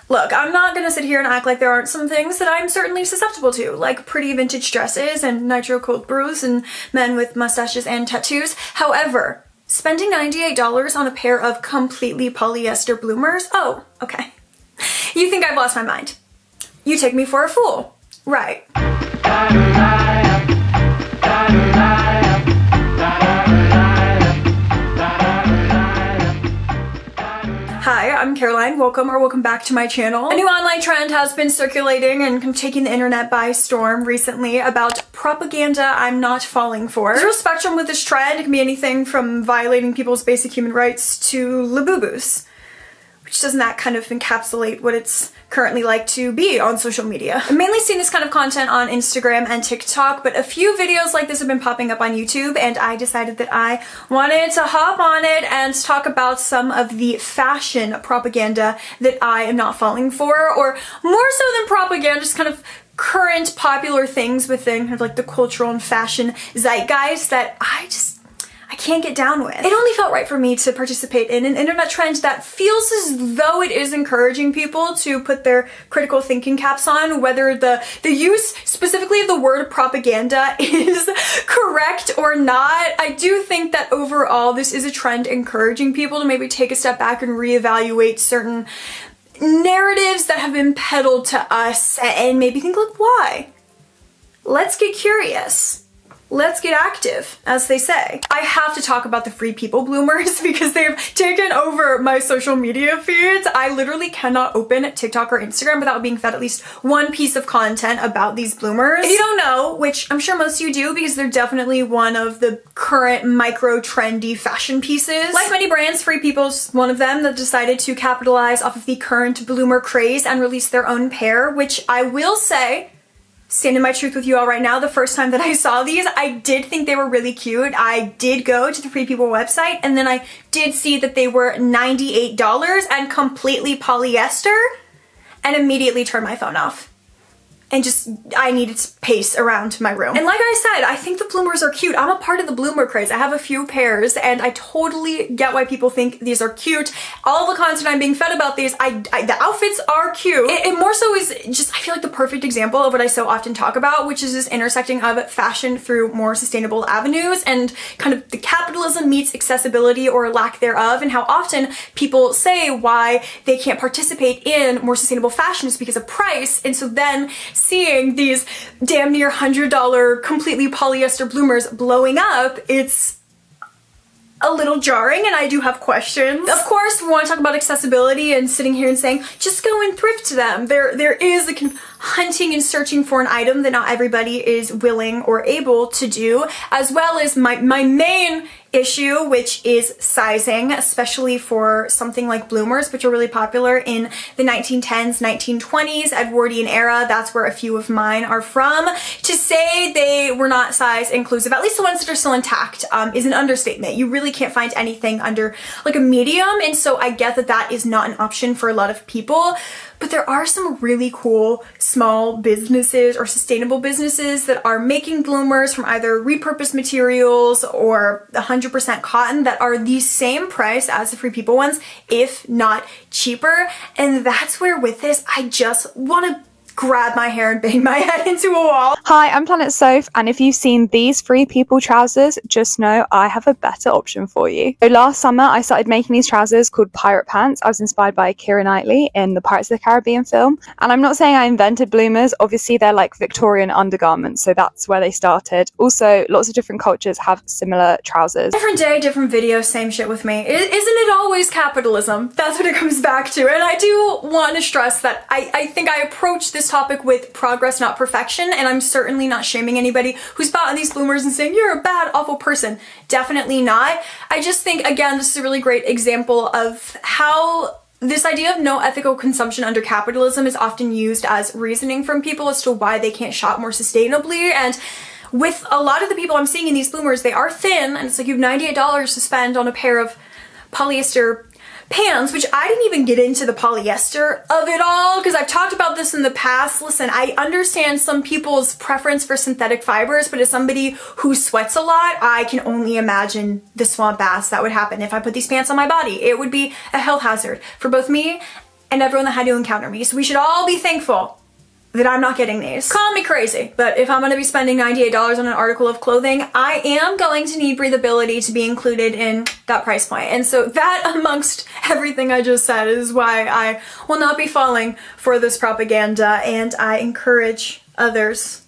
Look, I'm not gonna sit here and act like there aren't some things that I'm certainly susceptible to, like pretty vintage dresses and nitro cold brews and men with mustaches and tattoos. However, spending $98 on a pair of completely polyester bloomers? Oh, okay. You think I've lost my mind. You take me for a fool. Right. Hi, I'm Caroline. Welcome back to my channel. A new online trend has been circulating and taking the internet by storm recently about propaganda I'm not falling for. There's a real spectrum with this trend. It can be anything from violating people's basic human rights to labubus. Which doesn't that kind of encapsulate what it's currently like to be on social media? I've mainly seen this kind of content on Instagram and TikTok, but a few videos like this have been popping up on YouTube, and I decided that I wanted to hop on it and talk about some of the fashion propaganda that I am not falling for, or more so than propaganda, just kind of current popular things within kind of like the cultural and fashion zeitgeist that I can't get down with. It only felt right for me to participate in an internet trend that feels as though it is encouraging people to put their critical thinking caps on, whether the use specifically of the word propaganda is correct or not. I do think that overall this is a trend encouraging people to maybe take a step back and reevaluate certain narratives that have been peddled to us and maybe think, look, why? Let's get curious. Let's get active, as they say. I have to talk about the Free People bloomers because they've taken over my social media feeds. I literally cannot open TikTok or Instagram without being fed at least one piece of content about these bloomers. If you don't know, which I'm sure most of you do because they're definitely one of the current micro trendy fashion pieces. Like many brands, Free People's one of them that decided to capitalize off of the current bloomer craze and release their own pair, which I will say, stand in my truth with you all right now, the first time that I saw these, I did think they were really cute. I did go to the Free People website and then I did see that they were $98 and completely polyester and immediately turned my phone off. And just, I needed space around my room. And like I said, I think the bloomers are cute. I'm a part of the bloomer craze. I have a few pairs and I totally get why people think these are cute. All the content I'm being fed about these, the outfits are cute. It more so is just, I feel like the perfect example of what I so often talk about, which is this intersecting of fashion through more sustainable avenues and kind of the capitalism meets accessibility or lack thereof, and how often people say why they can't participate in more sustainable fashion is because of price. And so then seeing these damn near $100 completely polyester bloomers blowing up, it's a little jarring and I do have questions. Of course, we want to talk about accessibility and sitting here and saying, just go and thrift them. There is the hunting and searching for an item that not everybody is willing or able to do, as well as my main issue, which is sizing, especially for something like bloomers, which are really popular in the 1910s, 1920s, Edwardian era. That's where a few of mine are from. To say they were not size inclusive, at least the ones that are still intact, is an understatement. You really can't find anything under like a medium, and so I get that that is not an option for a lot of people. But there are some really cool small businesses or sustainable businesses that are making bloomers from either repurposed materials or 100% cotton that are the same price as the Free People ones, if not cheaper. And that's where with this, I just want to grab my hair and bang my head into a wall. Hi, I'm Planet Soph, and if you've seen these Free People trousers, just know I have a better option for you. So last summer, I started making these trousers called pirate pants. I was inspired by Keira Knightley in the Pirates of the Caribbean film. And I'm not saying I invented bloomers. Obviously, they're like Victorian undergarments, so that's where they started. Also, lots of different cultures have similar trousers. Different day, different video, same shit with me. Isn't it always capitalism? That's what it comes back to. And I do want to stress that I think I approach this topic with progress, not perfection, and I'm certainly not shaming anybody who's bought these bloomers and saying you're a bad, awful person. Definitely not. I just think, again, this is a really great example of how this idea of no ethical consumption under capitalism is often used as reasoning from people as to why they can't shop more sustainably. And with a lot of the people I'm seeing in these bloomers, they are thin, and it's like you have $98 to spend on a pair of polyester pants, which I didn't even get into the polyester of it all because I've talked about this in the past. Listen, I understand some people's preference for synthetic fibers, but as somebody who sweats a lot, I can only imagine the swamp baths that would happen if I put these pants on my body. It would be a health hazard for both me and everyone that had to encounter me. So we should all be thankful that I'm not getting these. Call me crazy, but if I'm gonna be spending $98 on an article of clothing, I am going to need breathability to be included in that price point. And so that, amongst everything I just said, is why I will not be falling for this propaganda, and I encourage others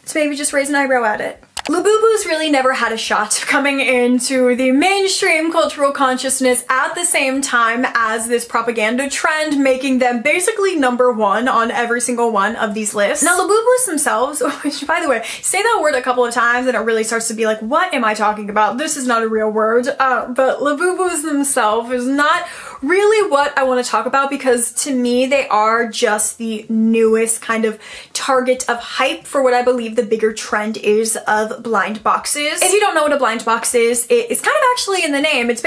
to maybe just raise an eyebrow at it. Labubu's really never had a shot coming into the mainstream cultural consciousness at the same time as this propaganda trend, making them basically #1 on every single one of these lists. Now, Labubus themselves, which, by the way, say that word a couple of times and it really starts to be like, what am I talking about? This is not a real word. But Labubus themselves is not really what I want to talk about, because to me they are just the newest kind of target of hype for what I believe the bigger trend is of blind boxes. If you don't know what a blind box is, it's kind of actually in the name. It's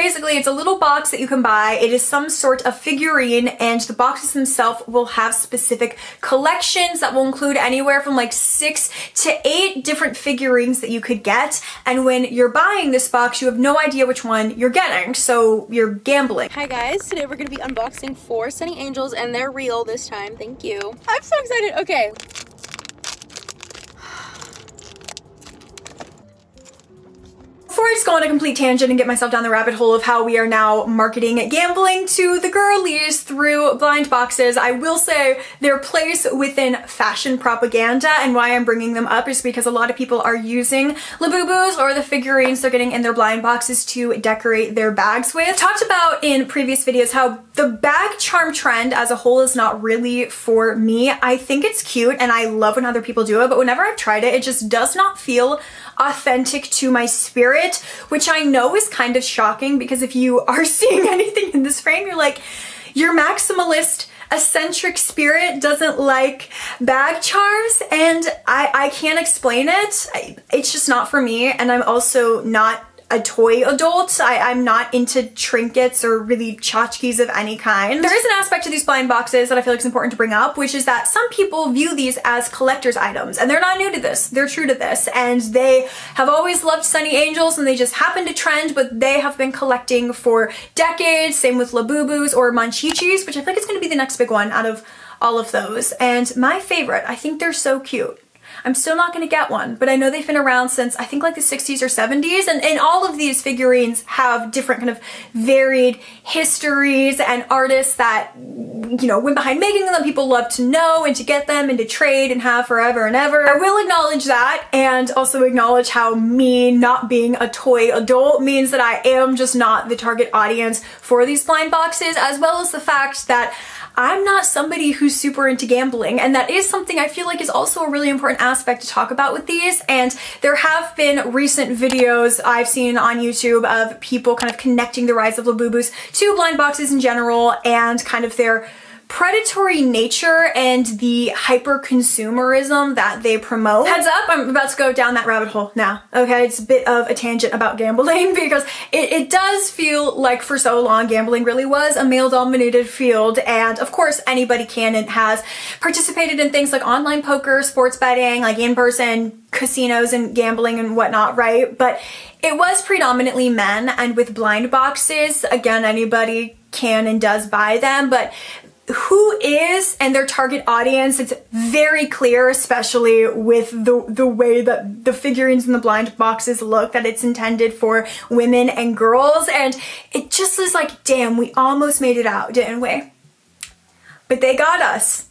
a little box that you can buy. It is some sort of figurine, and the boxes themselves will have specific collections that will include anywhere from like 6 to 8 different figurines that you could get, and when you're buying this box you have no idea which one you're getting, so you're gambling. Hi guys, today we're going to be unboxing 4 Sunny Angels, and they're real this time. Thank you. I'm so excited. Okay. Before I just go on a complete tangent and get myself down the rabbit hole of how we are now marketing gambling to the girlies through blind boxes, I will say their place within fashion propaganda, and why I'm bringing them up is because a lot of people are using labubus or the figurines they're getting in their blind boxes to decorate their bags with. Talked about in previous videos how the bag charm trend as a whole is not really for me. I think it's cute and I love when other people do it, but whenever I've tried it, it just does not feel authentic to my spirit, which I know is kind of shocking, because if you are seeing anything in this frame, you're like, your maximalist eccentric spirit doesn't like bag charms, and I can't explain it. It's just not for me, and I'm also not a toy adult. I'm not into trinkets or really tchotchkes of any kind. There is an aspect to these blind boxes that I feel like is important to bring up, which is that some people view these as collector's items, and they're not new to this. They're true to this, and they have always loved Sunny Angels, and they just happen to trend, but they have been collecting for decades. Same with Labubus or Manchichis, which I think is going to be the next big one out of all of those. And my favorite, I think they're so cute. I'm still not going to get one, but I know they've been around since I think like the 60s or 70s, and all of these figurines have different kind of varied histories and artists that, you know, went behind making them, people love to know and to get them and to trade and have forever and ever. I will acknowledge that, and also acknowledge how me not being a toy adult means that I am just not the target audience for these blind boxes, as well as the fact that I'm not somebody who's super into gambling, and that is something I feel like is also a really important aspect to talk about with these. And there have been recent videos I've seen on YouTube of people kind of connecting the rise of Labubus to blind boxes in general, and kind of their predatory nature and the hyper consumerism that they promote. Heads up, I'm about to go down that rabbit hole now. Okay, it's a bit of a tangent about gambling, because it does feel like for so long gambling really was a male-dominated field, and of course anybody can and has participated in things like online poker, sports betting, like in-person casinos and gambling and whatnot, right? But it was predominantly men, and with blind boxes, again, anybody can and does buy them, but who is and their target audience, it's very clear, especially with the way that the figurines in the blind boxes look, that it's intended for women and girls. And it just is like, damn, we almost made it out, didn't we? But they got us.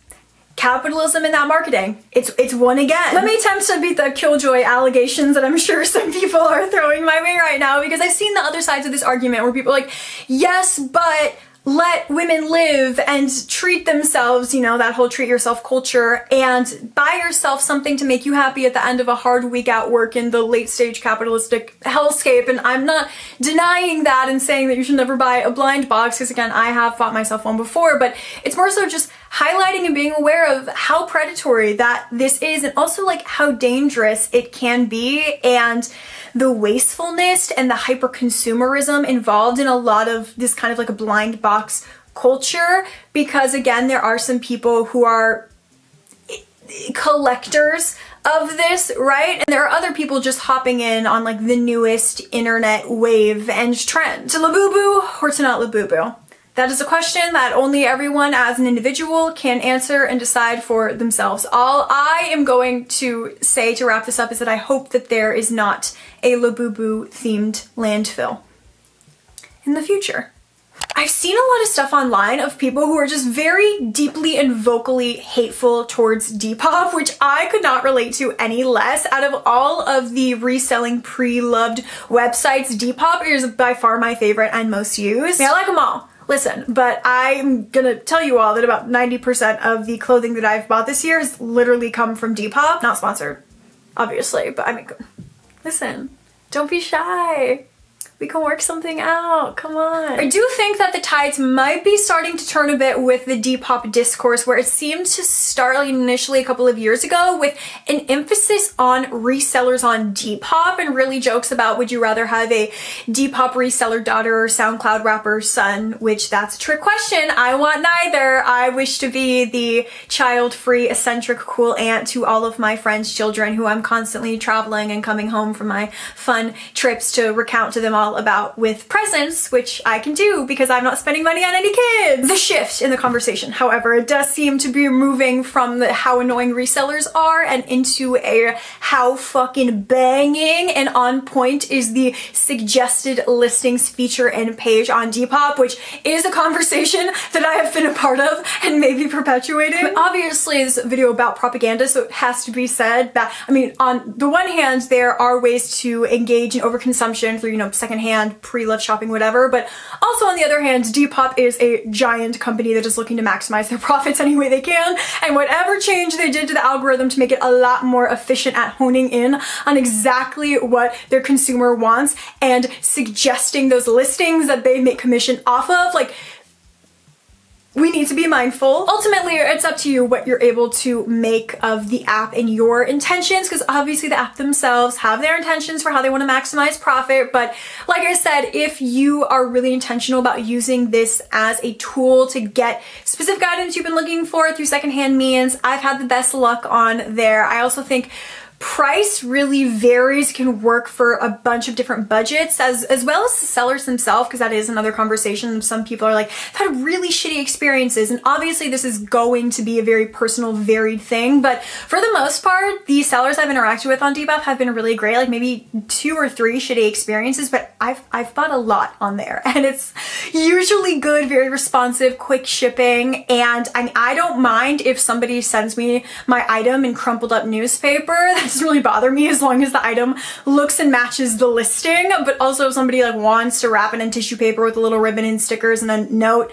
Capitalism in that marketing, it's won again. Let me attempt to beat the killjoy allegations that I'm sure some people are throwing my way right now, because I've seen the other sides of this argument where people are like, yes, but let women live and treat themselves, you know, that whole treat yourself culture, and buy yourself something to make you happy at the end of a hard week at work in the late stage capitalistic hellscape. And I'm not denying that and saying that you should never buy a blind box, because again, I have bought myself one before, but it's more so just highlighting and being aware of how predatory that this is, and also like how dangerous it can be, and the wastefulness and the hyper consumerism involved in a lot of this kind of like a blind box culture. Because again, there are some people who are collectors of this, right? And there are other people just hopping in on like the newest internet wave and trend. To Labubu or to not Labubu? That is a question that only everyone as an individual can answer and decide for themselves. All I am going to say to wrap this up is that I hope that there is not a labubu themed landfill in the future. I've seen a lot of stuff online of people who are just very deeply and vocally hateful towards Depop, which I could not relate to any less. Out of all of the reselling pre-loved websites, Depop is by far my favorite and most used. I mean, I like them all. Listen, but I'm gonna tell you all that about 90% of the clothing that I've bought this year has literally come from Depop. Not sponsored, obviously, but I mean, listen, don't be shy. We can work something out, come on. I do think that the tides might be starting to turn a bit with the Depop discourse, where it seemed to start like initially a couple of years ago with an emphasis on resellers on Depop and really jokes about would you rather have a Depop reseller daughter or SoundCloud rapper son, which that's a trick question. I want neither. I wish to be the child-free, eccentric, cool aunt to all of my friends' children who I'm constantly traveling and coming home from my fun trips to recount to them all about with presents, which I can do because I'm not spending money on any kids. The shift in the conversation, however, it does seem to be moving from the how annoying resellers are and into a how fucking banging and on point is the suggested listings feature and page on Depop, which is a conversation that I have been a part of and maybe perpetuating. But obviously this is a video about propaganda, so it has to be said that, I mean, on the one hand, there are ways to engage in overconsumption through, you know, secondhand pre-loved shopping, whatever, but also on the other hand, Depop is a giant company that is looking to maximize their profits any way they can, and whatever change they did to the algorithm to make it a lot more efficient at honing in on exactly what their consumer wants and suggesting those listings that they make commission off of, like, we need to be mindful. Ultimately, it's up to you what you're able to make of the app and your intentions, because obviously the app themselves have their intentions for how they want to maximize profit. But like I said, if you are really intentional about using this as a tool to get specific items you've been looking for through secondhand means, I've had the best luck on there. I also think price really varies, can work for a bunch of different budgets as well as the sellers themselves, because that is another conversation. Some people are like, I've had really shitty experiences, and obviously this is going to be a very personal, varied thing, but for the most part, the sellers I've interacted with on Depop have been really great, like maybe 2 or 3 shitty experiences, but I've bought a lot on there, and it's usually good, very responsive, quick shipping, and I don't mind if somebody sends me my item in crumpled up newspaper. That doesn't really bother me as long as the item looks and matches the listing. But also if somebody like wants to wrap it in tissue paper with a little ribbon and stickers and a note,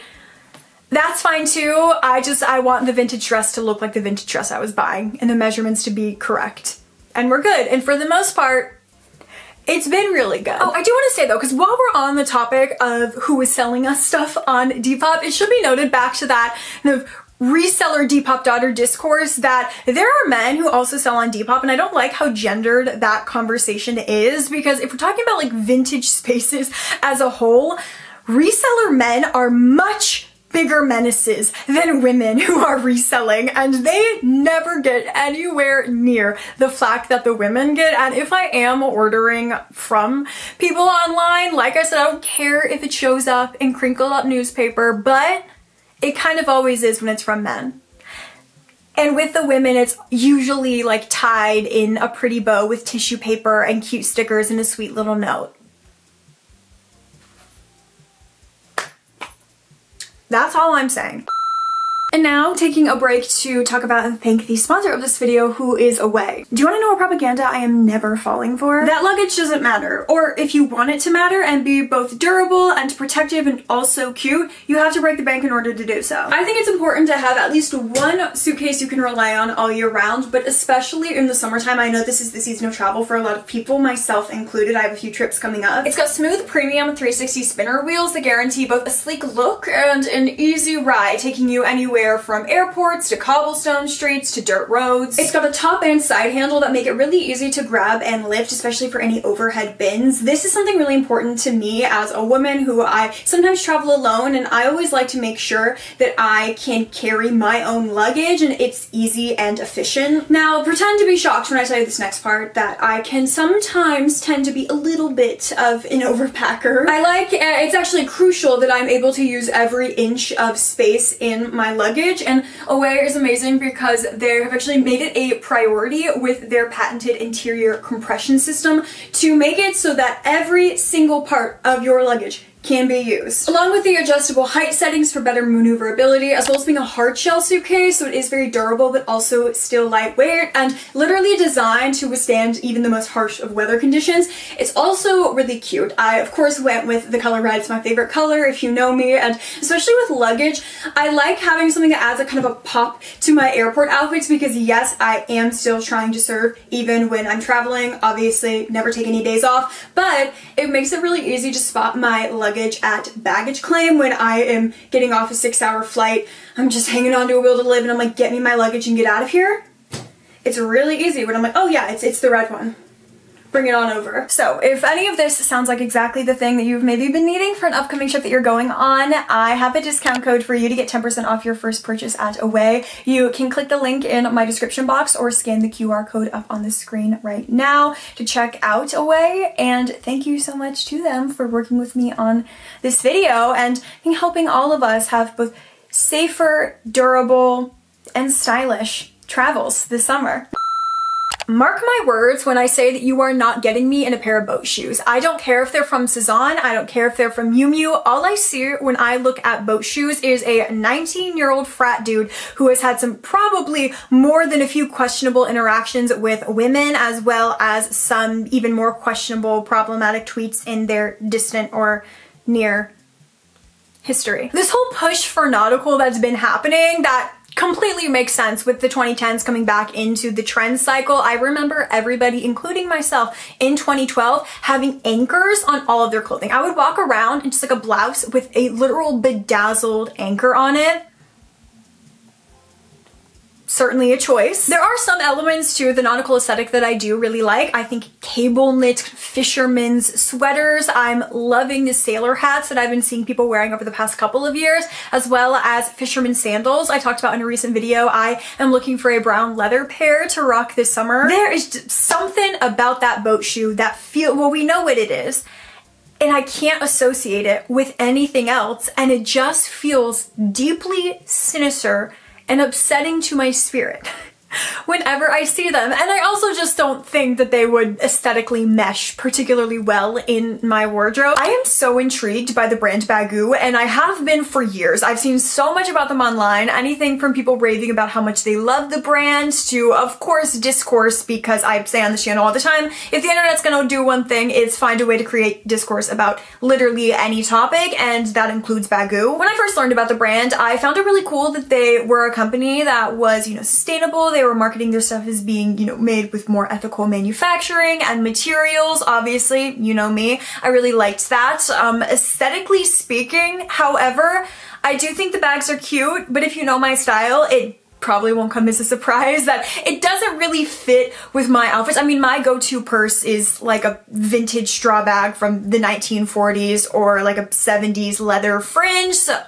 that's fine too. I want the vintage dress to look like the vintage dress I was buying and the measurements to be correct. And we're good. And for the most part, it's been really good. Oh, I do want to say though, because while we're on the topic of who is selling us stuff on Depop, it should be noted back to that kind of reseller Depop daughter discourse that there are men who also sell on Depop, and I don't like how gendered that conversation is, because if we're talking about like vintage spaces as a whole, reseller men are much bigger menaces than women who are reselling, and they never get anywhere near the flack that the women get. And if I am ordering from people online, like I said, I don't care if it shows up in crinkled up newspaper, but it kind of always is when it's from men. And with the women, it's usually like tied in a pretty bow with tissue paper and cute stickers and a sweet little note. That's all I'm saying. And now, taking a break to talk about and thank the sponsor of this video who is away. Do you want to know what propaganda I am never falling for? That luggage doesn't matter. Or if you want it to matter and be both durable and protective and also cute, you have to break the bank in order to do so. I think it's important to have at least one suitcase you can rely on all year round, but especially in the summertime. I know this is the season of travel for a lot of people, myself included. I have a few trips coming up. It's got smooth premium 360 spinner wheels that guarantee both a sleek look and an easy ride, taking you anywhere anywhere from airports to cobblestone streets to dirt roads. It's got a top and side handle that make it really easy to grab and lift, especially for any overhead bins. This is something really important to me as a woman who I sometimes travel alone, and I always like to make sure that I can carry my own luggage and it's easy and efficient. Now, pretend to be shocked when I tell you this next part, that I can sometimes tend to be a little bit of an overpacker. It's actually crucial that I'm able to use every inch of space in my luggage, and Away is amazing because they have actually made it a priority with their patented interior compression system to make it so that every single part of your luggage can be used. Along with the adjustable height settings for better maneuverability, as well as being a hard shell suitcase, so it is very durable but also still lightweight and literally designed to withstand even the most harsh of weather conditions. It's also really cute. I of course went with the color red. It's my favorite color if you know me, and especially with luggage, I like having something that adds a kind of a pop to my airport outfits because yes, I am still trying to serve even when I'm traveling. Obviously, never take any days off, but it makes it really easy to spot my luggage at baggage claim when I am getting off a 6-hour flight. I'm just hanging onto a will to live and I'm like, get me my luggage and get out of here. It's really easy when I'm like, oh yeah, it's the red one. Bring it on over. So if any of this sounds like exactly the thing that you've maybe been needing for an upcoming trip that you're going on, I have a discount code for you to get 10% off your first purchase at Away. You can click the link in my description box or scan the QR code up on the screen right now to check out Away. And thank you so much to them for working with me on this video and helping all of us have both safer, durable, and stylish travels this summer. Mark my words when I say that you are not getting me in a pair of boat shoes. I don't care if they're from Cezanne, I don't care if they're from Miu Miu. All I see when I look at boat shoes is a 19-year-old frat dude who has had some probably more than a few questionable interactions with women, as well as some even more questionable, problematic tweets in their distant or near history. This whole push for nautical that's been happening, that completely makes sense with the 2010s coming back into the trend cycle. I remember everybody, including myself, in 2012 having anchors on all of their clothing. I would walk around in just like a blouse with a literal bedazzled anchor on it. Certainly a choice. There are some elements to the nautical aesthetic that I do really like. I think cable knit fishermen's sweaters. I'm loving the sailor hats that I've been seeing people wearing over the past couple of years, as well as fisherman sandals. I talked about in a recent video, I am looking for a brown leather pair to rock this summer. There is just something about that boat shoe that well, we know what it is, and I can't associate it with anything else, and it just feels deeply sinister and upsetting to my spirit whenever I see them. And I also just don't think that they would aesthetically mesh particularly well in my wardrobe. I am so intrigued by the brand Bagu, and I have been for years. I've seen so much about them online, anything from people raving about how much they love the brand to, of course, discourse, because I say on this channel all the time, if the internet's gonna do one thing, it's find a way to create discourse about literally any topic, and that includes Bagu. When I first learned about the brand, I found it really cool that they were a company that was, sustainable. They were marketing their stuff as being, made with more ethical manufacturing and materials. Obviously, you know me, I really liked that. Aesthetically speaking, however, I do think the bags are cute, but if you know my style, it probably won't come as a surprise that it doesn't really fit with my outfits. I mean, my go-to purse is like a vintage straw bag from the 1940s or like a 70s leather fringe, so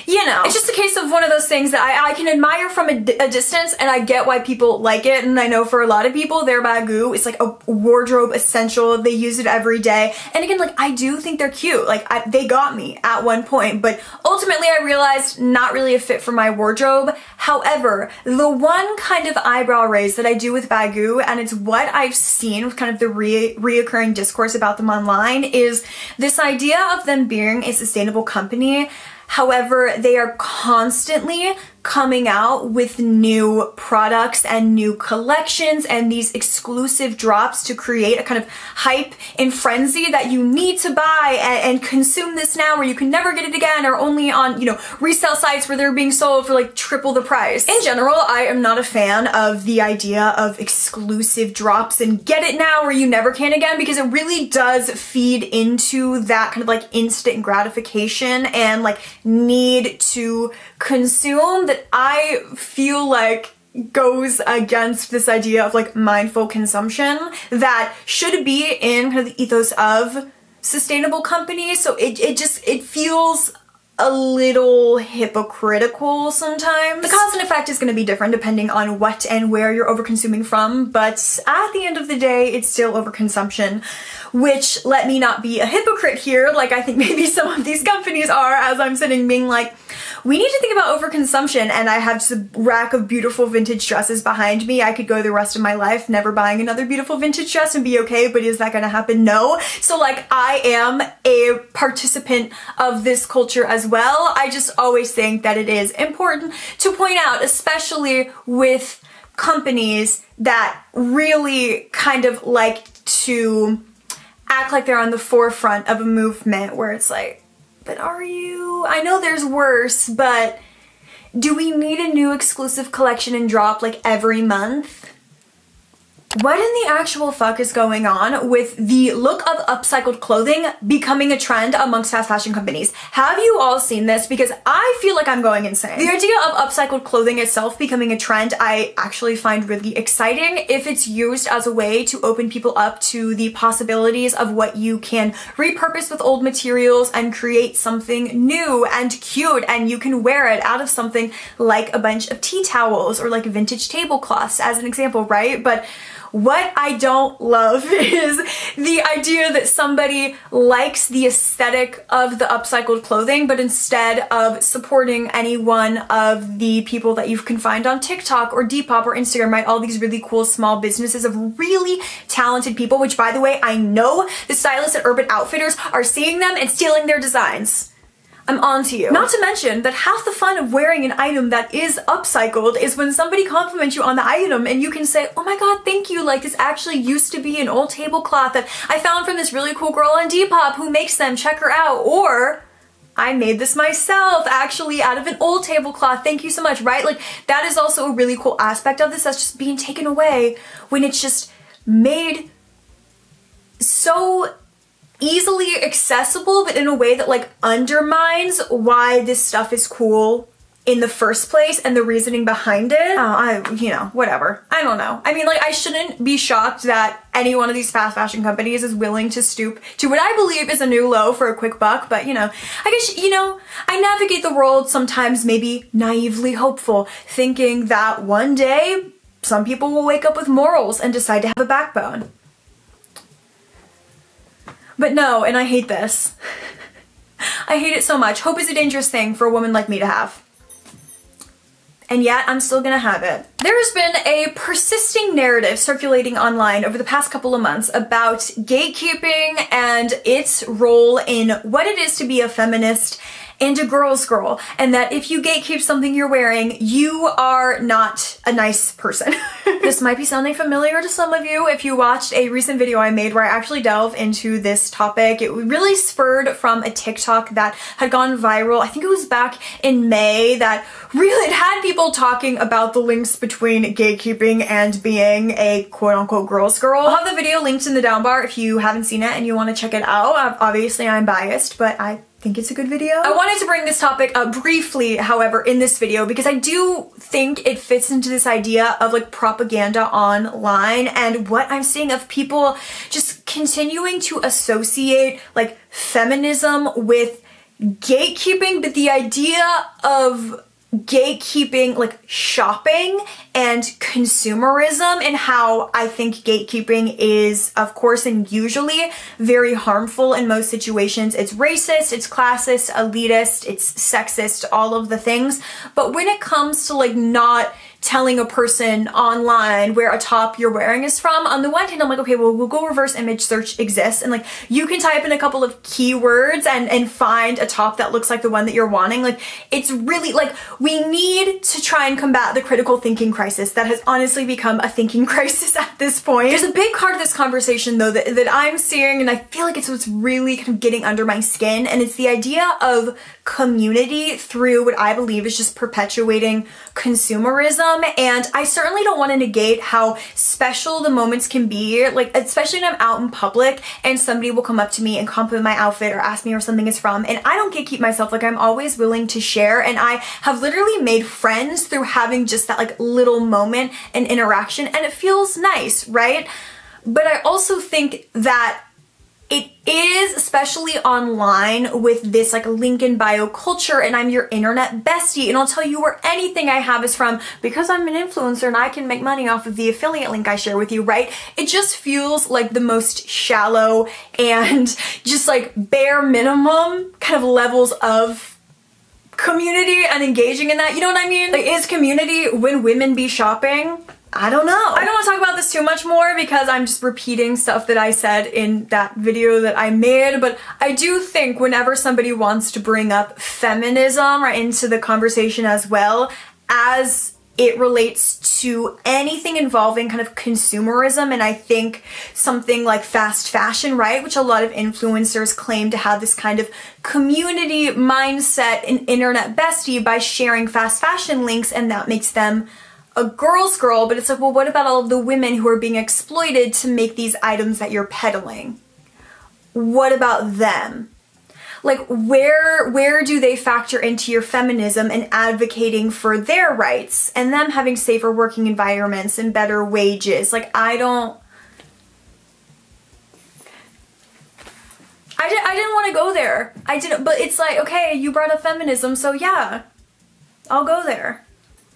it's just a case of one of those things that I can admire from a distance, and I get why people like it, and I know for a lot of people, their Bagu is like a wardrobe essential. They use it every day, and again, I do think they're cute. They got me at one point, but ultimately I realized not really a fit for my wardrobe. However, the one kind of eyebrow raise that I do with Bagu, and it's what I've seen with kind of the reoccurring discourse about them online, is this idea of them being a sustainable company. However, they are constantly coming out with new products and new collections and these exclusive drops to create a kind of hype and frenzy that you need to buy and consume this now, or you can never get it again, or only on, resale sites where they're being sold for triple the price. In general, I am not a fan of the idea of exclusive drops and get it now or you never can again, because it really does feed into that kind of instant gratification and need to consume that I feel like goes against this idea of like mindful consumption that should be in kind of the ethos of sustainable companies. So it feels a little hypocritical sometimes. The cause and effect is going to be different depending on what and where you're overconsuming from, but at the end of the day, it's still overconsumption, which, let me not be a hypocrite here, like I think maybe some of these companies are, as I'm sitting being like, we need to think about overconsumption, and I have just a rack of beautiful vintage dresses behind me. I could go the rest of my life never buying another beautiful vintage dress and be okay, but is that gonna happen? No. So like, I am a participant of this culture as well. I just always think that it is important to point out, especially with companies that really kind of like to act like they're on the forefront of a movement where it's like, but are you? I know there's worse, but do we need a new exclusive collection and drop like every month? What in the actual fuck is going on with the look of upcycled clothing becoming a trend amongst fast fashion companies? Have you all seen this? Because I feel like I'm going insane. The idea of upcycled clothing itself becoming a trend, I actually find really exciting if it's used as a way to open people up to the possibilities of what you can repurpose with old materials and create something new and cute, and you can wear it out of something like a bunch of tea towels or like vintage tablecloths as an example, right? But what I don't love is the idea that somebody likes the aesthetic of the upcycled clothing, but instead of supporting any one of the people that you can find on TikTok or Depop or Instagram, right? All these really cool small businesses of really talented people, which by the way, I know the stylists at Urban Outfitters are seeing them and stealing their designs. I'm on to you. Not to mention that half the fun of wearing an item that is upcycled is when somebody compliments you on the item and you can say, oh my god, thank you, like this actually used to be an old tablecloth that I found from this really cool girl on Depop who makes them, check her out. Or I made this myself actually out of an old tablecloth, thank you so much, right? Like that is also a really cool aspect of this that's just being taken away when it's just made so easily accessible, but in a way that like undermines why this stuff is cool in the first place and the reasoning behind it. Whatever. I don't know. I mean, like, I shouldn't be shocked that any one of these fast fashion companies is willing to stoop to what I believe is a new low for a quick buck, but I guess, I navigate the world sometimes maybe naively hopeful, thinking that one day some people will wake up with morals and decide to have a backbone. But no, and I hate this. I hate it so much. Hope is a dangerous thing for a woman like me to have. And yet, I'm still gonna have it. There has been a persisting narrative circulating online over the past couple of months about gatekeeping and its role in what it is to be a feminist and a girl's girl, and that if you gatekeep something you're wearing, you are not a nice person. This might be sounding familiar to some of you if you watched a recent video I made where I actually delve into this topic. It really spurred from a TikTok that had gone viral, I think it was back in May, that really had people talking about the links between gatekeeping and being a quote-unquote girl's girl. I'll have the video linked in the down bar if you haven't seen it and you want to check it out. Obviously I'm biased, but I think it's a good video. I wanted to bring this topic up briefly, however, in this video because I do think it fits into this idea of like propaganda online and what I'm seeing of people just continuing to associate like feminism with gatekeeping, but the idea of gatekeeping like shopping and consumerism, and how I think gatekeeping is of course and usually very harmful in most situations. It's racist, it's classist, elitist, it's sexist, all of the things. But when it comes to like not telling a person online where a top you're wearing is from, on the one hand I'm like, okay, well Google reverse image search exists and like you can type in a couple of keywords and find a top that looks like the one that you're wanting. Like it's really like we need to try and combat the critical thinking crisis that has honestly become a thinking crisis at this point. There's a big part of this conversation though that I'm seeing, and I feel like it's what's really kind of getting under my skin, and it's the idea of community through what I believe is just perpetuating consumerism from, and I certainly don't want to negate how special the moments can be, like especially when I'm out in public and somebody will come up to me and compliment my outfit or ask me where something is from, and I don't gatekeep myself. Like, I'm always willing to share, and I have literally made friends through having just that like little moment and interaction, and it feels nice, right? But I also think that it is, especially online, with this like link in bio culture, and I'm your internet bestie and I'll tell you where anything I have is from because I'm an influencer and I can make money off of the affiliate link I share with you, right? It just feels like the most shallow and just like bare minimum kind of levels of community and engaging in that. You know what I mean? Like, is community when women be shopping? I don't know. I don't want to talk about this too much more because I'm just repeating stuff that I said in that video that I made, but I do think whenever somebody wants to bring up feminism right into the conversation as well as it relates to anything involving kind of consumerism, and I think something like fast fashion, right, which a lot of influencers claim to have this kind of community mindset and internet bestie by sharing fast fashion links, and that makes them a girl's girl. But it's like, well, what about all of the women who are being exploited to make these items that you're peddling? What about them? Like, where do they factor into your feminism and advocating for their rights and them having safer working environments and better wages? Like, I didn't want to go there. I didn't, but it's like, okay, you brought up feminism, so yeah, I'll go there.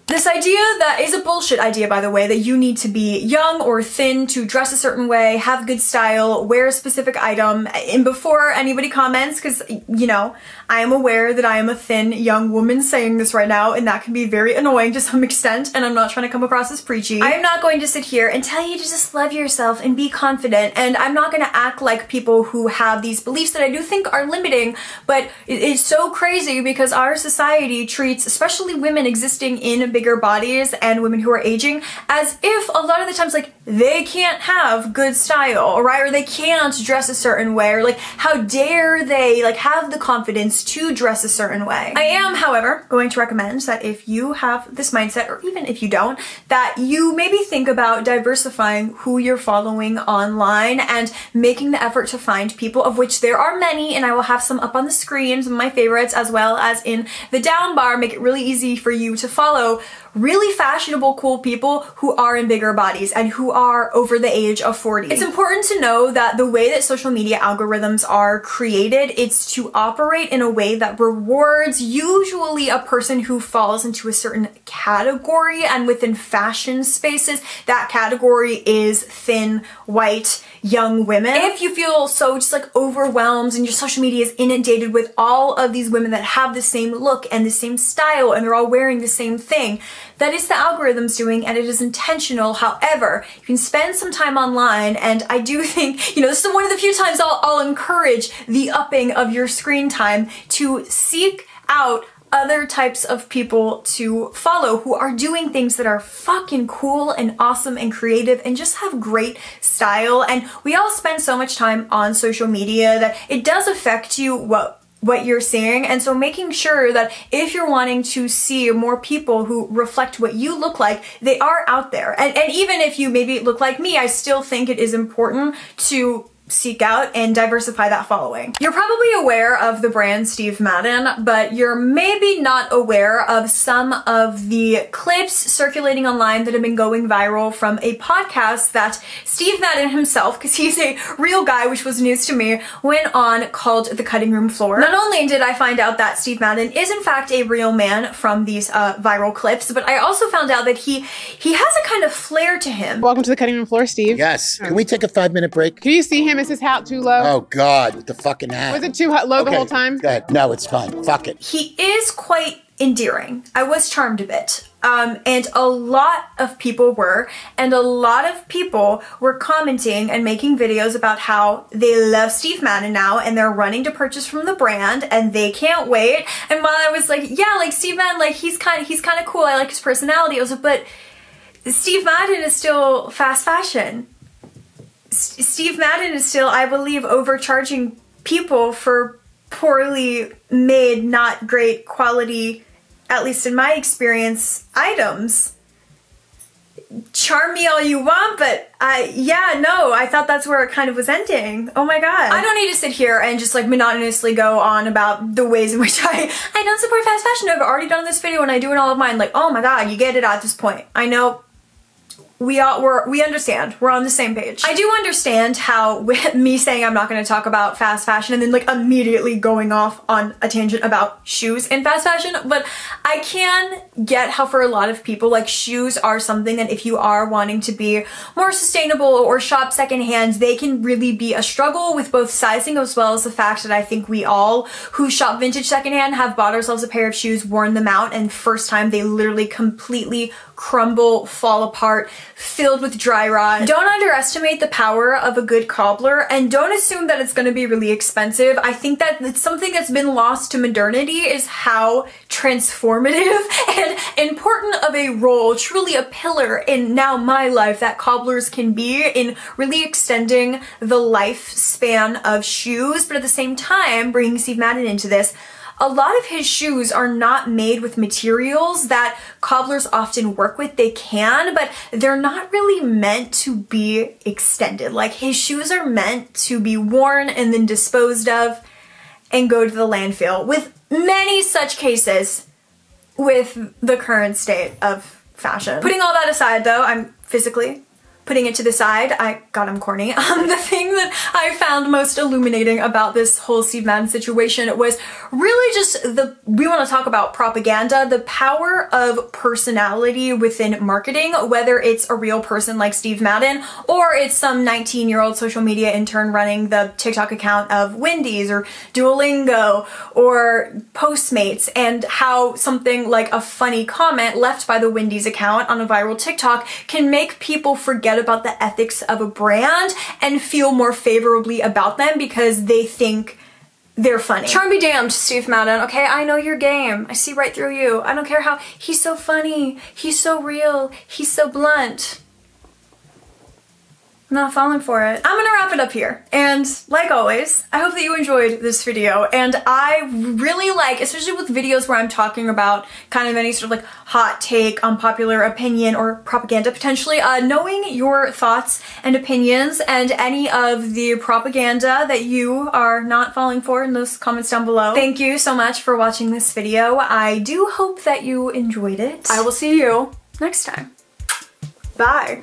This idea that is a bullshit idea, by the way, that you need to be young or thin to dress a certain way, have good style, wear a specific item. And before anybody comments, because, you know, I am aware that I am a thin young woman saying this right now, and that can be very annoying to some extent, and I'm not trying to come across as preachy. I am not going to sit here and tell you to just love yourself and be confident, and I'm not going to act like people who have these beliefs that I do think are limiting, but it's so crazy because our society treats, especially women existing in bigger bodies and women who are aging, as if a lot of the times, like, they can't have good style, right? Or they can't dress a certain way, or like, how dare they like have the confidence to dress a certain way. I am, however, going to recommend that if you have this mindset, or even if you don't, that you maybe think about diversifying who you're following online and making the effort to find people, of which there are many, and I will have some up on the screen, some of my favorites, as well as in the down bar, make it really easy for you to follow really fashionable, cool people who are in bigger bodies and who are over the age of 40. It's important to know that the way that social media algorithms are created, it's to operate in a way that rewards usually a person who falls into a certain category, and within fashion spaces, that category is thin, white, young women. If you feel so just like overwhelmed and your social media is inundated with all of these women that have the same look and the same style and they're all wearing the same thing, that is the algorithm's doing, and it is intentional. However, you can spend some time online, and I do think, you know, this is one of the few times I'll encourage the upping of your screen time to seek out other types of people to follow who are doing things that are fucking cool and awesome and creative and just have great style. And we all spend so much time on social media that it does affect you what you're seeing, and so making sure that if you're wanting to see more people who reflect what you look like, they are out there. And even if you maybe look like me, I still think it is important to seek out and diversify that following. You're probably aware of the brand Steve Madden, but you're maybe not aware of some of the clips circulating online that have been going viral from a podcast that Steve Madden himself, because he's a real guy, which was news to me, went on, called The Cutting Room Floor. Not only did I find out that Steve Madden is in fact a real man from these viral clips, but I also found out that he has a kind of flair to him. Welcome to The Cutting Room Floor, Steve. Yes. Can we take a 5-minute break? Can you see him? Is his hat too low? Oh, God, with the fucking hat. Was it too low the whole time? Go ahead. No, it's fine. Fuck it. He is quite endearing. I was charmed a bit. And a lot of people were, and a lot of people were commenting and making videos about how they love Steve Madden now and they're running to purchase from the brand and they can't wait. And while I was like, yeah, like Steve Madden, like he's kind of cool. I like his personality. I was like, but Steve Madden is still fast fashion. Steve Madden is still, I believe, overcharging people for poorly made, not great quality, at least in my experience, items. charm me all you want, but I thought that's where it kind of was ending. Oh my god. I don't need to sit here and just like monotonously go on about the ways in which I don't support fast fashion. I've already done this video and I do in all of mine. Like, oh my god, you get it at this point. I know. We understand. We're on the same page. I do understand how with me saying I'm not going to talk about fast fashion and then like immediately going off on a tangent about shoes in fast fashion, but I can get how for a lot of people like shoes are something that if you are wanting to be more sustainable or shop secondhand, they can really be a struggle with both sizing as well as the fact that I think we all who shop vintage secondhand have bought ourselves a pair of shoes, worn them out, and first time they literally completely crumble, fall apart, filled with dry rot. Don't underestimate the power of a good cobbler and don't assume that it's going to be really expensive. I think that it's something that's been lost to modernity is how transformative and important of a role, truly a pillar in now my life that cobblers can be in really extending the lifespan of shoes, but at the same time, bringing Steve Madden into this, a lot of his shoes are not made with materials that cobblers often work with. They can, but they're not really meant to be extended. Like his shoes are meant to be worn and then disposed of and go to the landfill, with many such cases with the current state of fashion. Putting all that aside though, I'm physically putting it to the side. I'm corny. The thing that I found most illuminating about this whole Steve Madden situation was really just we want to talk about propaganda, the power of personality within marketing, whether it's a real person like Steve Madden or it's some 19-year-old social media intern running the TikTok account of Wendy's or Duolingo or Postmates, and how something like a funny comment left by the Wendy's account on a viral TikTok can make people forget about the ethics of a brand and feel more favorably about them because they think they're funny. Charm be damned, Steve Madden, okay? I know your game. I see right through you. I don't care how he's so funny, he's so real, he's so blunt. I'm not falling for it. I'm gonna wrap it up here. And like always, I hope that you enjoyed this video. And I really like, especially with videos where I'm talking about kind of any sort of like hot take, unpopular opinion, or propaganda potentially, knowing your thoughts and opinions and any of the propaganda that you are not falling for in those comments down below. Thank you so much for watching this video. I do hope that you enjoyed it. I will see you next time. Bye.